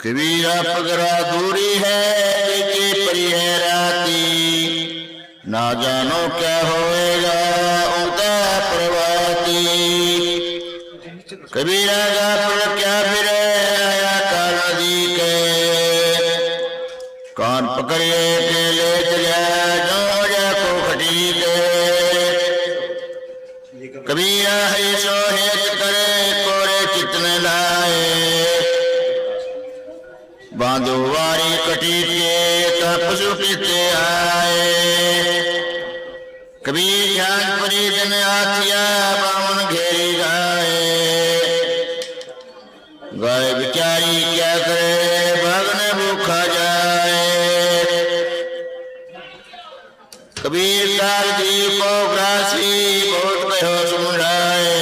कबीरा पगरा दूरी है के परी है राती, ना जानो क्या होएगा उनका प्रभाती। कबीरा का पर क्या फिर आया काल नदी के, कान पकड़िए के ले चला जो जाको खटी के। कबीरा है सो हेत करे कोरे कितने लाए, बांधो वारी कटी के पशु किते आए। कबीर जान परी दिन आतिया बामन घेरी गाए, गाय बिचारी क्या करे भगने भूखा जाए। कबीर काल जी को ग्रासी बहुत कहो सुमराए,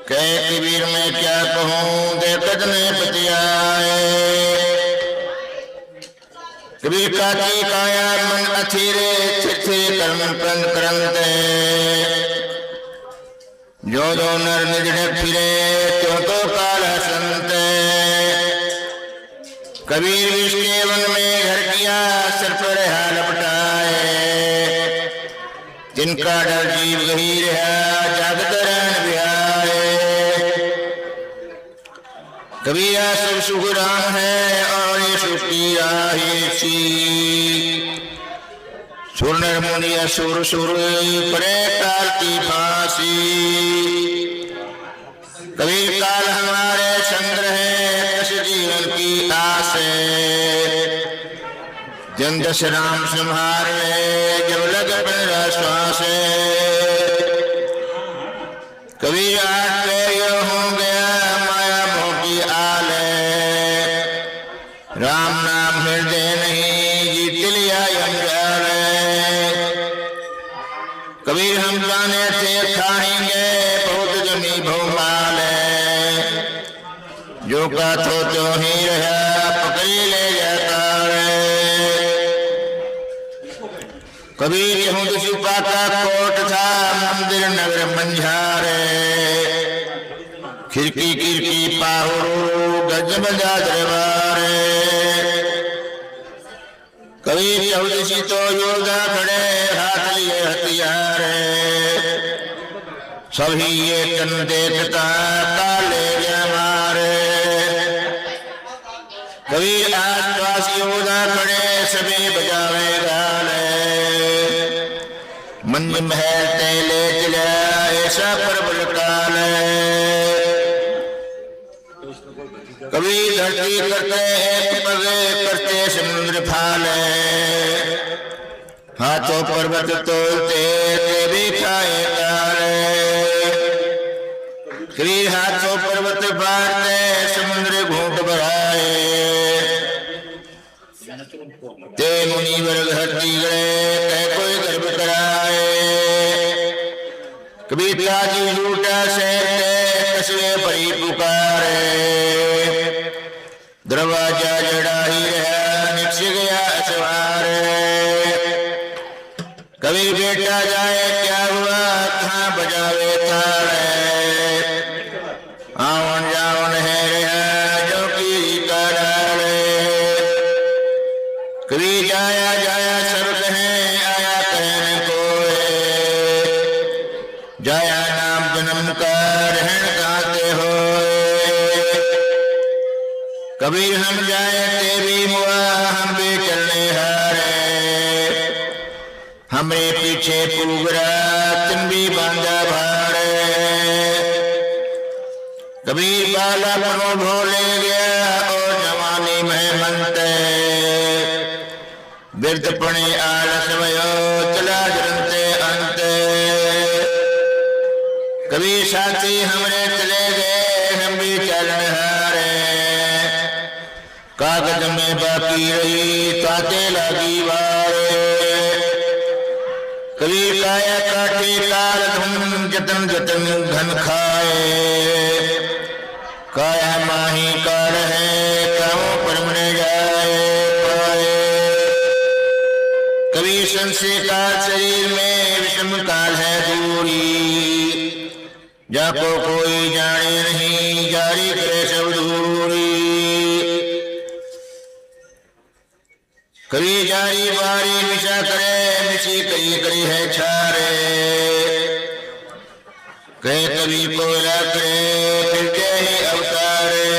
कहे कबीर मैं क्या कहूँ देखत ने पतियाए। कबीर काकी काया मन अथीरे छिथे कर्म कंद करंते, जो जो नर निजने फिरे त्यों तो काल संते। कबीर विष के वन में घर किया सर पर हाल लपटाए, जिनका डर जीव गहीर है जागत रहन बिहाए। कबीरा सब सुख राम है और ये सुखी राही, सुर नर मुनि असुर सुर पड़े काल की फांसी। कबीर काल हमारे चंद्र है कस जीवन की आस है, जन दस राम संहारे जब लग मेरा श्वास है। कबीर आठ हो गया माया मोह की आल है, राम नाम हृदय नहीं जीत लिया यमजाल है। कबीर हम जाने थे खाएंगे बहुत जमी भोमाल है, जो का तो ही रहा पकड़ी ले जाता है। कबीर यहूं छुपा का कोट था मंदिर नगर मंझारे, खिड़की खिड़की पाहुरू गज बजा दरबारे। कबीर चौदसी तो योगा खड़े हाथ लिए हथियार, सभी ये कन देखता काले मारे। कबीर आस पास योगा खड़े सभी बजावे गाले, मंज महल तेले चला ऐसा प्रबल काल। कबीर धरती करते एक पगे करते समुद्र फाल, हाथों पर्वत तोलते ते भी खाए काल। कबीर हाथों पर्वत फाड़ते समुद्र घूंट भराए, ते मुनिवर धरती गए कह कोई गर्भ कराए। कबीर काजी लूटा सहते कसवे परी पुकारे, दरवाजा जड़ा ही रहा निकस गया सवार। कबीर बेटा जाए क्या हुआ कहाँ बजावे ताड़े, आवन जावन है रहा जो की करारे। कबीर जाया जाया सब कहें आया कहने को, जाया नाम जन्म का रहन गाते हो। कबीर हम जाए ते भी मुआ हम भी चलने हारे, हमरे पीछे पुगरा तुम भी बांधा भारे। कबीर बाला पनो भोले गया और जवानी में मनते, बिरदपणे आलस भयो चला जरते अंत। कबीर साथी हमरे चले गए हम भी चलन हारे, कागज में बाकी रही ताते लगी वारे। कबीर काया काटे काल धुन जतन जतन घन खाए, काया माही काल है कामों पर मने जाए पाए। कबीर संशय काल शरीर में विषम काल है दूरी, जाको कोई जाने नहीं जारी करे सब दूरी। कभी जारी बारी मिशा करे मिशी करी करी है छारे कहे कभी कोयला करे फिर ही अवतारे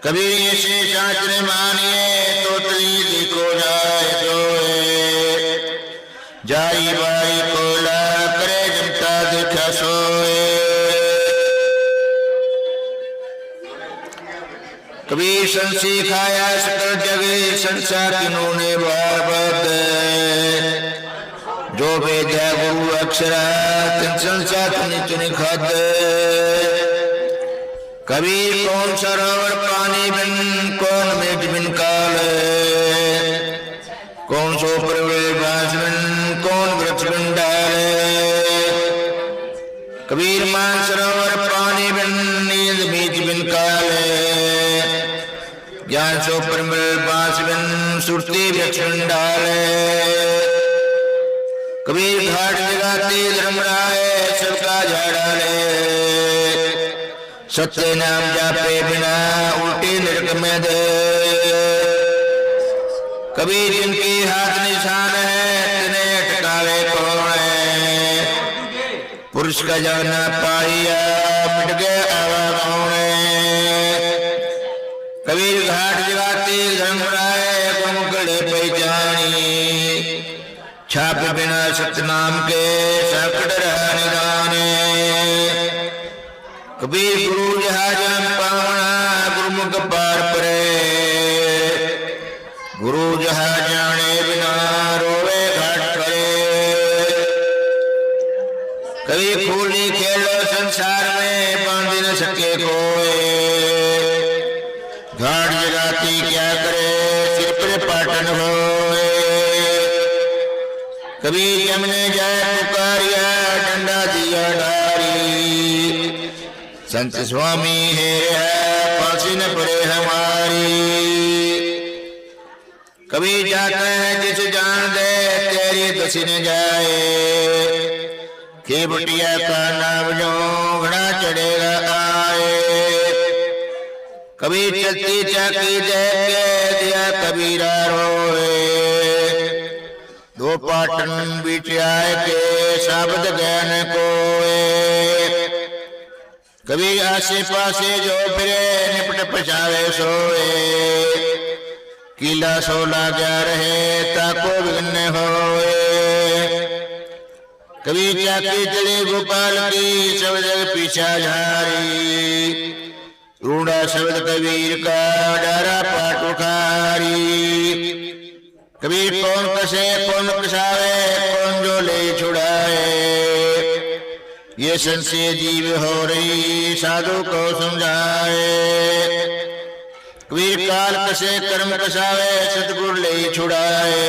कभी ऐसे शास्त्र मानिए तो तली को जाए सोए जारी बारी कोयला करे जनता देखा सोए कभी संसी खाया सकल जगे संसार किन्होंने बार बद जो भेजा गुरु अक्षरा संसार निचने खद कभी कौन सरोवर पानी बिन कौन मेट बिन काल कौन सो प्रवेश बांस बिन कौन वृक्ष बिन डाल कबीर मान सरोवर पानी बिन नींद बीच बिन काल ज्ञान सो परमल बांस बिन सुरती वृक्ष बिन डाल कबीर घाट जगाते धर्मराय सबका झाड़ा ले सत्य नाम जापे बिना उल्टे नरक में दे कबीर जिनके हाथ निशान है तिन्हें अटकावे कौन है पुरुष का जाना पाया मिट गए आवा कौन है कबीर घाट जगाते धर्मराय गुमकड़े पहचानी छाप बिना सतनाम के सकट रहा निदाने कबीर गुरु जहाजन पावना गुरुमुख पार परे गुरु जहा जाने बिना रोवे घाट करे कभी खूली खेलो संसार में बांध न सके कोई घाट जगाती क्या करे सिर पर पाटन होए कभी जमने जाए पुकारिया डंडा दिया डारी संत स्वामी है फांसी न पड़े हमारी कभी जाता है जिस जान दे तेरी दसी न जाए के बटिया का नाम जो घड़ा चढ़ेगा आए कभी चलती चाकी देख के दिया कबीरा रोए दो पाटन बीच आए के शब्द ज्ञान कोए कभी आसे पासे जो फिरे निपट पछावे सोए किला सोला जा रहे ताको विघ्न होए कभी चाकी चले गोपाल की सब जग पीछा झारी रूढ़ा शब्द कबीर का डारा पाट उखारी कबीर कौन कसे कौन कसावे कौन जो ले छुड़ाए ये संशय जीव हो रही साधु को समझाए कबीर काल कसे कर्म कसावे सतगुरु ले छुड़ाए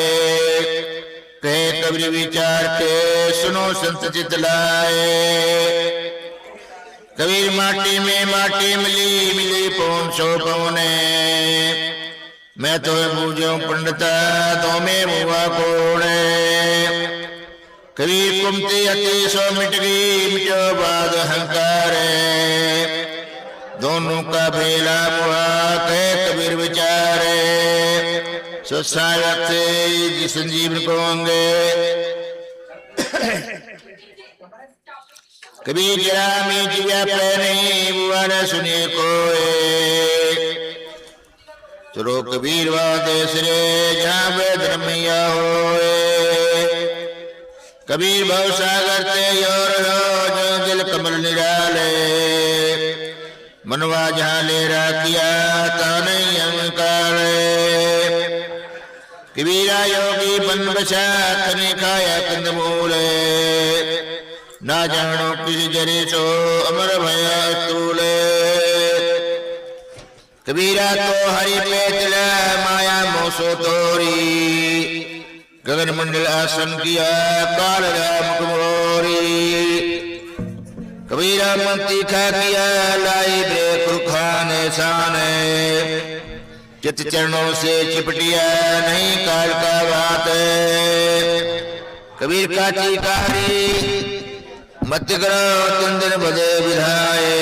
कहे कबीर विचार के सुनो संत चितलाए कबीर माटी में माटी मिली मिली पौन सो पौने मैं तो पूजो पंडिता तो में मुआ कोड़े कबीर कुमती अति सो मिट गई मिटो बाद अहंकार दोनों का भेला मुआ कहे कबीर विचारे सत्सायक से संजीवन को होंगे कबीर जरा में जिया पे नहीं बुआ न सुने कोई चलो कबीर वादेश रे जहाँ वेद रमैया होए कबीर भव सागर ते योर हो जो दिल कमल निराले मनवा जहाँ ले किया ताने अंकारे कबीरा योगी बन बचा तने खाया कंदमूले ना जानो किस जरे सो अमर भया तूले कबीरा तो हरि पेतल माया मोसो तोरी गगन मंडल आसन किया काल राम कुमोरी कबीरा मंती खा किया लाई ब्रेक रुखान शान चित चरणों से चिपटिया नहीं काल का बात कबीर का चीकारी मत करो चंदन बदे विधाए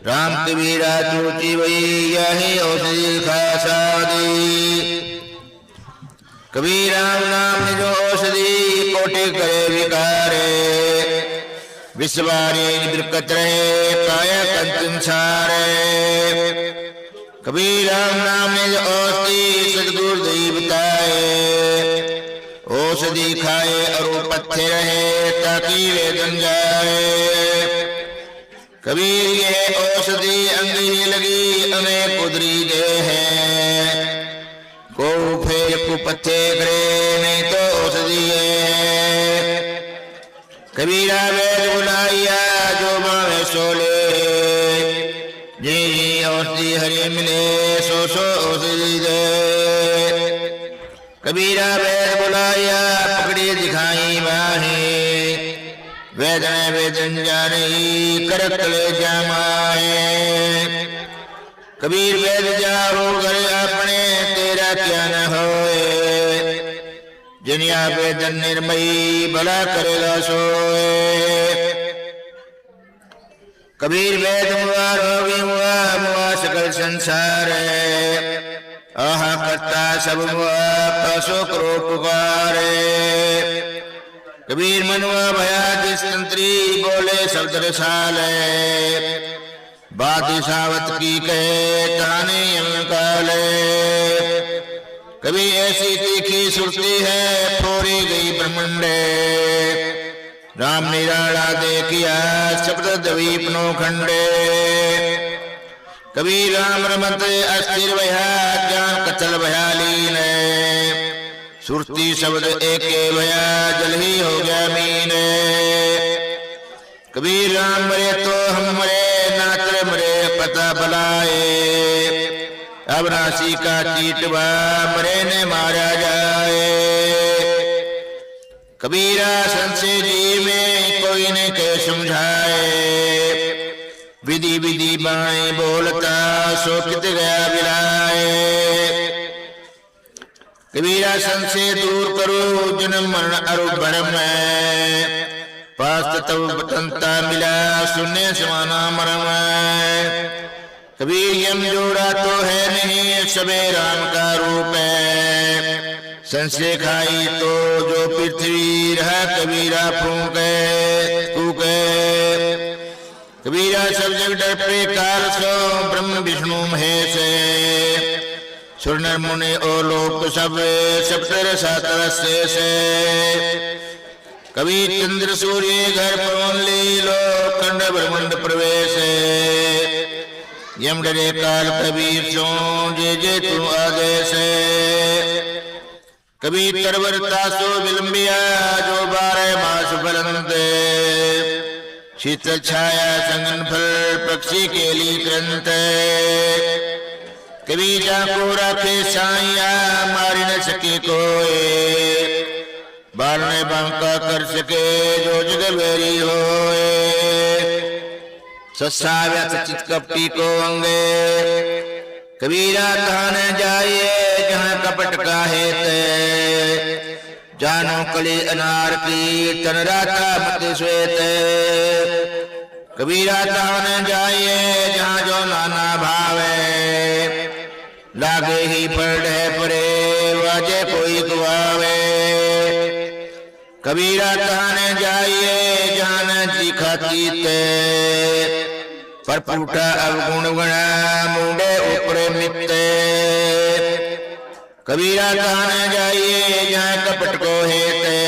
राम कबीरा चूची वही यही औषधि खासादी। कबीर राम नाम जो औषधि कोटि करे विकारे। विश्वारी बिरकत रहे काया कंचन सारे। कबीर राम नाम जो औषधि सदगुरु दी बताए। औषधि खाए और पत्थे रहे ताकि वेदन जाए। कबीर ये औषधि अंगी लगी हमें कुदरी दे है। को फेर को पत्थे करे नहीं तो औषधि है। कबीरा वेद बुलाइया जो मावे सोले। जी औषधि हरि मिले सो सो औषधि दे। कबीरा वेद बुलाइया पकड़ी दिखाई माही। वेद में वेदन जानी करक ले जामाए। कबीर वेद जाओ घर अपने तेरा क्या न होए। जिनिया वेदन निर्मयी भला करेगा सोए। कबीर वेद मुआ रोगी मुआ मुआ सकल संसार। आहा करता सब मुआ पासो करो पुकारे। कबीर मनुआ भया जिस तंत्री बोले शब्द रसाल। बात सावत की कहे ताने काल। कभी ऐसी तीखी सुरती है फोड़ी गई ब्रह्मंडे। राम निराला देखिया शब्द द्वीप नो खंडे। कबीर राम रमत अस्थिर भया ज्ञान कचल भया लीन। सुरती शब्द एके भया जल ही हो गया मीन। कबीर राम मरे तो हम मरे नात्र मरे पता बलाए। अब राशि का टीटवा मरे ने मारा जाए। कबीरा संशय जी में कोई ने के समझाए। विधि विधि बाणी बोलता सो कित गया बिलाए। कबीरा संशय दूर करो जन्म मरण अरु भरम। पास तब बतंता मिला सुनने समाना मरम। कबीर यम जोड़ा तो है नहीं सबे राम का रूप है। संशय खाई तो जो पृथ्वी रहा कबीरा फूके। कबीरा सब जग डर पे काल सो ब्रह्म विष्णु महेश। सुर नर मुनि ओ लोक सब सप्तर सातर शेष। कबीर चंद्र सूर्य घर पवन लीलो खंड ब्रह्मंड प्रवेश। यम डरे काल कबीर सो जे जे तू आदेश। कबीर तरवरता सो विलंबिया जो 12 मास फलंत। शीतल छाया संगन फल पक्षी के लिए ग्रंथ। कबीर जाको राखे साइया मारी न सके कोई। बारने बांका कर सके जो जग वेरी होए। सस्सा व्यथ चित कपटी को अंगे। कबीरा कहा न जाइए जहाँ कपट का हेत। जानो कली अनार की तन राता मत श्वेत। कबीरा कहा न जाइए जहाँ जो नाना भावे। लागे ही पर परे वाजे कोई गवावे। कबीरा कहा न जाइए जहाँ न तीखा तीते। पर फूटा अवगुण गणा मुंडे ऊपरे मित्ते। कबीरा कहा न जाइए जहाँ कपट को हेते।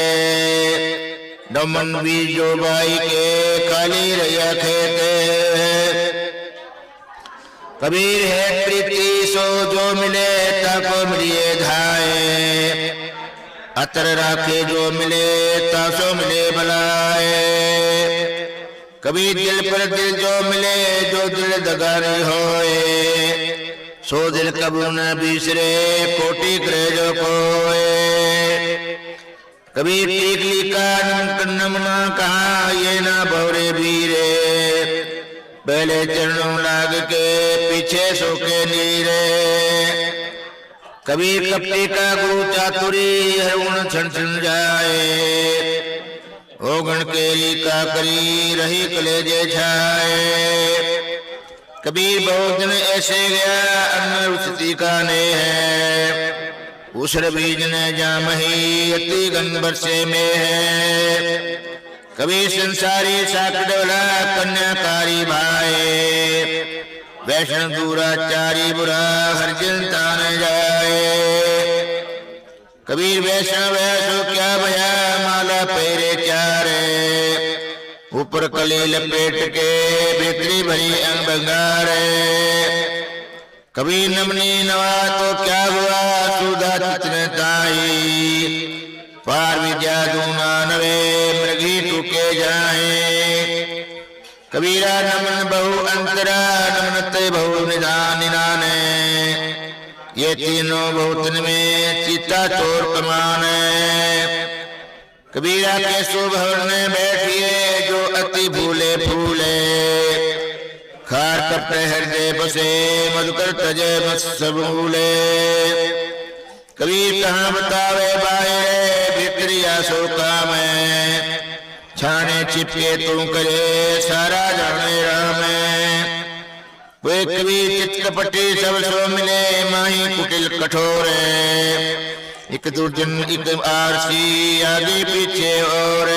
दमन बीजो बाई के काली रैया खेते। कबीर है प्रीति सो जो मिले ताको मिलिए धाए। अतर राखे जो मिले तासो मिले बलाए। कबीर दिल पर दिल जो मिले जो दिल दगारी होए। सो दिल कबू न बिसरे कोटि करे जो कोए। कबीर टीकली का नम ना कहा ये ना भौरे वीरे। पहले चरणों लाग के पीछे सोके नीरे। कबीर कपटी का गुरु चातुरी हर गुण छन छन जाए। ओगण केली का करी रही कलेजे छाए। कबीर बहुत दिन ऐसे गया अन्न रुचि का ने है, उसर बीज ने जामही अति गंध बरसे में है। कबीर संसारी साकड़ोला कन्याकारी भाई, वैष्णव दूराचारी बुरा हर चिंता न जाए। कबीर वैष्णव वैसो क्या भया माला पैरे चारे, ऊपर कली लपेट के भीतरी भरी अंग बंगारे। कबीर नमनी नवा तो क्या हुआ सुधा चित्र ताई, पार विद्या दूना नवे मृगी टूके जाए। कबीरा नमन बहु अंतरा नमनते बहु निधान निधाने, ये तीनों बहुतन में चिता चोर कमाने। कबीरा के सुभवन में बैठिए जो अति भूले फूले, खार कपटे हृदय बसे मधुकर तजे मत्स भूले। कबीर कहाँ बतावे बाहरे भिक्रिया सो काम है, छाने छिपके तू करे सारा जाने राम। वे कबीर चित्कपटी सब सो मिले माही कुटिल कठोर, एक दुर्जन एक आरसी आगे पीछे और।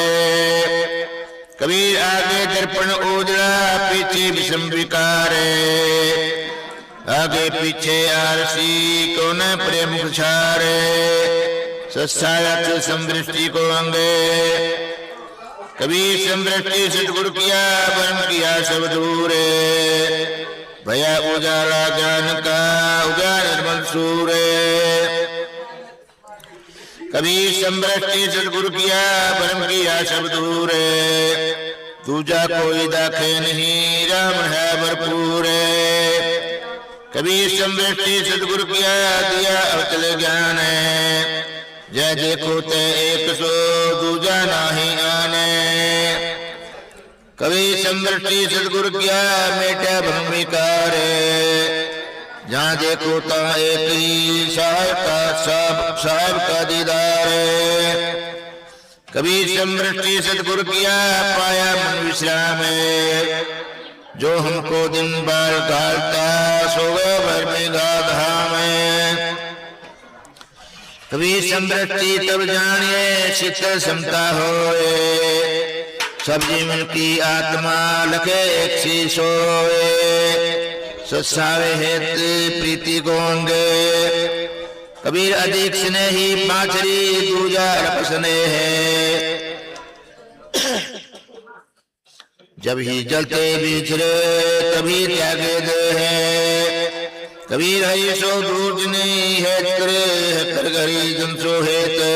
कबीर आगे दर्पण उजड़ा पीछे विषम विकार, आगे पीछे आरसी को न प्रेम छारे। सत्सायत समदृष्टि को अंगे, कबीर समदृष्टि सतगुरु किया ब्रह्म किया सब दूरे। भया उजाला ज्ञान का उगा निर्मल सूरे, कबीर समदृष्टि सतगुरु किया ब्रह्म किया सब दूरे। दूजा कोई दाखे नहीं राम है भरपूर, कबीर समदृष्टि सतगुरु किया दिया अचल ज्ञान। जय देखो ते एक सो दूजा नाही आने, कबीर समदृष्टि सतगुरु किया मेटा भ्रम विकार। जहाँ देखो ता एक ही साहब का दीदार। कबीर समदृष्टि सतगुरु किया पाया मन विश्राम, जो हमको दिन बार घालता सोवे भर में गाधा में। कबीर समदृष्टि तब जानिए शीतल समता होए, सब जीवन की आत्मा लखे एक सी सोए। सत्सावे हेत प्रीति गोंगे, कबीर अधिक स्नेही पांचरी दूजा रपसने है। जब ही जलते बिछड़े तभी त्यागे दे है, कबीर हरि सो दूर नहीं है कर गरी जन सो हेते।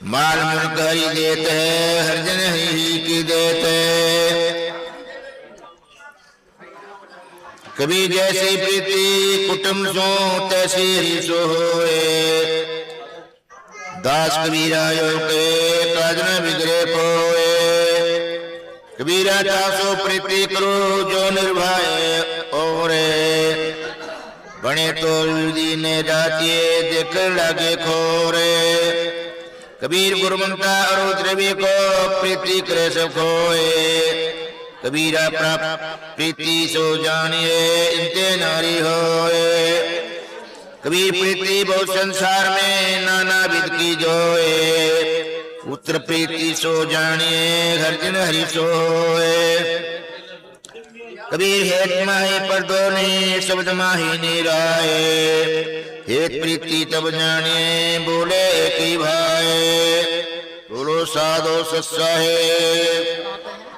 माल मुल्क हरि देते हर जन ही की देते, कबीर जैसी प्रीति कुटुंब सो तैसी ही सो होए। दास कबीरायो के काज न बिगड़े कोए, कबीरा दासो प्रीति करो जो निर्भय और। बने तो दीने जातिए देख लगे खोरे, कबीर गुरुमंता और द्रव्य को प्रीति करे सब खोए। कबीरा प्रीति सो जानिए इनते नारी होए, कबीर प्रीति बहुत संसार में नाना विध की जोए। पुत्र प्रीति सो जानिए हर जन हरि सोए, कबीर हेत माही पर दो नहीं शब्द माही निराए। हेत प्रीति तब जानिए बोले एक ही भाई, बोलो साधो सत्साहे।